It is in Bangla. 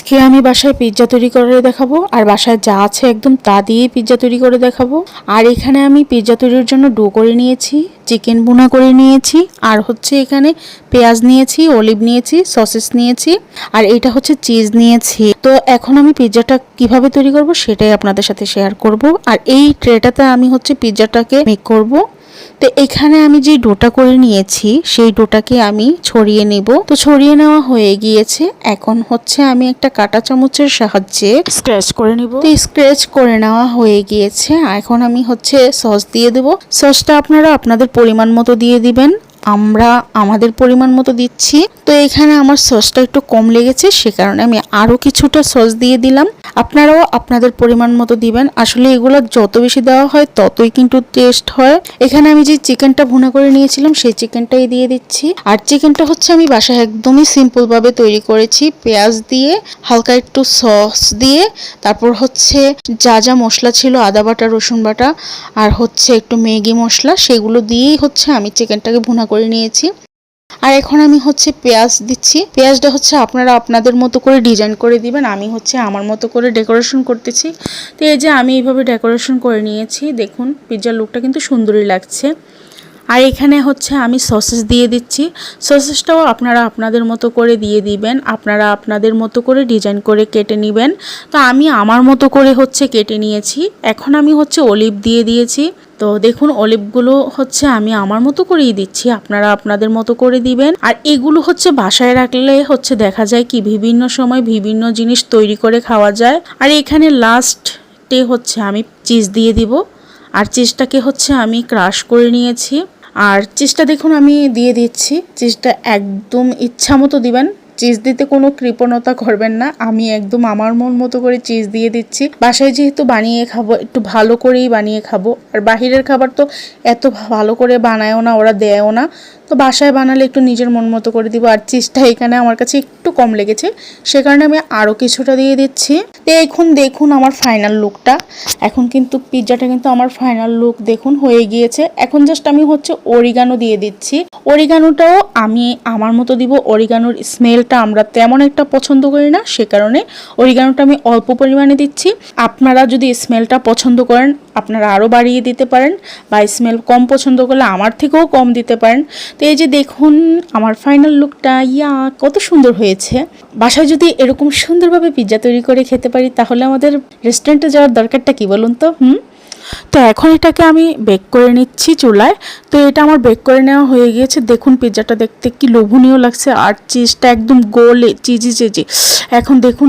আজকে আমি বাসায় পিৎজা তৈরি করে দেখাবো আর বাসায় যা আছে একদম তা দিয়ে পিৎজা তৈরি করে দেখাবো। আর এখানে আমি পিৎজা তৈরির জন্য ডো করে নিয়েছি, চিকেন ভুনা করে নিয়েছি, আর হচ্ছে এখানে পেঁয়াজ নিয়েছি, অলিভ নিয়েছি, সসেস নিয়েছি, আর এটা হচ্ছে চিজ নিয়েছি। তো এখন আমি পিৎজাটা কিভাবে তৈরি করব সেটাই আপনাদের সাথে শেয়ার করব। আর এই ট্রেটাতে আমি হচ্ছে পিৎজাটাকে মেক করব। তো এখানে আমি যে ডোটা করে নিয়েছি সেই ডোটাকে আমি ছড়িয়ে নেব। তো ছড়িয়ে নেওয়া হয়ে গিয়েছে, এখন হচ্ছে আমি একটা কাঁটা চামচের সাহায্যে স্ক্র্যাচ করে নিব। তো স্ক্র্যাচ করে নেওয়া হয়ে গিয়েছে, এখন আমি হচ্ছে সস দিয়ে দেব। সসটা আপনারা আপনাদের পরিমাণ মতো দিয়ে দিবেন, আমরা আমাদের পরিমাণ মতো দিচ্ছি। তো এখানে আমার সসটা একটু কম লেগেছে, সে কারণে আমি আরও কিছুটা সস দিয়ে দিলাম। আপনারাও আপনাদের পরিমাণ মতো দিবেন। আসলে এগুলো যত বেশি দেওয়া হয় ততই কিন্তু টেস্ট হয়। এখানে আমি যে চিকেনটা ভুনা করে নিয়েছিলাম সেই চিকেনটাই দিয়ে দিচ্ছি। আর চিকেনটা হচ্ছে আমি বাসায় একদমই সিম্পলভাবে তৈরি করেছি, পেঁয়াজ দিয়ে, হালকা একটু সস দিয়ে, তারপর হচ্ছে যা যা মশলা ছিল আদা বাটা, রসুন বাটা, আর হচ্ছে একটু ম্যাগি মশলা, সেগুলো দিয়েই হচ্ছে আমি চিকেনটাকে ভুনা করে নিয়েছি। আর এখন আমি হচ্ছে পেঁয়াজ দিচ্ছি। পেঁয়াজটা হচ্ছে আপনারা আপনাদের মতো করে ডিজাইন করে দিবেন, আমি হচ্ছে আমার মতো করে ডেকোরেশন করতেছি। তো এই যে আমি এইভাবে ডেকোরেশন করে নিয়েছি, দেখুন পিৎজার লুকটা কিন্তু সুন্দরই লাগছে। আর এখানে হচ্ছে আমি সসেস দিয়ে দিচ্ছি। সসেসটাও আপনারা আপনাদের মতো করে দিয়ে দিবেন, আপনারা আপনাদের মতো করে ডিজাইন করে কেটে নেবেন। তো আমি আমার মতো করে হচ্ছে কেটে নিয়েছি। এখন আমি হচ্ছে অলিভ দিয়ে দিয়েছি। তো দেখুন অলিভগুলো হচ্ছে আমি আমার মতো করেই দিচ্ছি, আপনারা আপনাদের মতো করে দিবেন। আর এগুলো হচ্ছে বাসায় রাখলে হচ্ছে দেখা যায় কি বিভিন্ন সময় বিভিন্ন জিনিস তৈরি করে খাওয়া যায়। আর এখানে লাস্টে হচ্ছে আমি চিজ দিয়ে দিব। আর চিজটাকে হচ্ছে আমি ক্রাশ করে নিয়েছি। আর চিজটা দেখুন আমি দিয়ে দিচ্ছি। চিজটা একদম ইচ্ছা মতো দিবেন, চিজ দিতে কোনো কৃপণতা করবেন না। আমি একদম আমার মন মতো করে চিজ দিয়ে দিচ্ছি। বাসায় যেহেতু বানিয়ে খাবো, একটু ভালো করেই বানিয়ে খাবো। আর বাহিরের খাবার তো এত ভালো করে বানায়ও না, ওরা দেয়ও না। তো বাসায় বানালে একটু নিজের মন মতো করে দিব। আর চিজটা এখানে আমার কাছে একটু কম লেগেছে, সে কারণে আমি আরও কিছুটা দিয়ে দিচ্ছি। তো এখন দেখুন আমার ফাইনাল লুকটা। এখন কিন্তু পিৎজাটা কিন্তু আমার ফাইনাল লুক দেখুন হয়ে গিয়েছে। এখন জাস্ট আমি হচ্ছে অরিগানো দিয়ে দিচ্ছি। অরিগানোটাও আমি আমার মতো দিব। অরিগানোর স্মেলটা আমরা তেমন একটা পছন্দ করি না, সে কারণে অরিগানোটা আমি অল্প পরিমাণে দিচ্ছি। আপনারা যদি স্মেলটা পছন্দ করেন আপনারা আরও বাড়িয়ে দিতে পারেন, বা স্মেল কম পছন্দ করলে আমার থেকেও কম দিতে পারেন। তো এই যে দেখুন আমার ফাইনাল লুকটা, কত সুন্দর হয়েছে। বাসায় যদি এরকম সুন্দরভাবে পিৎজা তৈরি করে খেতে পারি তাহলে আমাদের রেস্টুরেন্টে যাওয়ার দরকারটা কি বলুন তো? তো এখন এটাকে আমি বেক করে নিচ্ছি চুলায়। তো এটা আমার বেক করে নেওয়া হয়ে গিয়েছে। দেখুন পিৎজাটা দেখতে কি লোভনীয় লাগছে, আর চিজটা একদম গোল চিজি চিজি। এখন দেখুন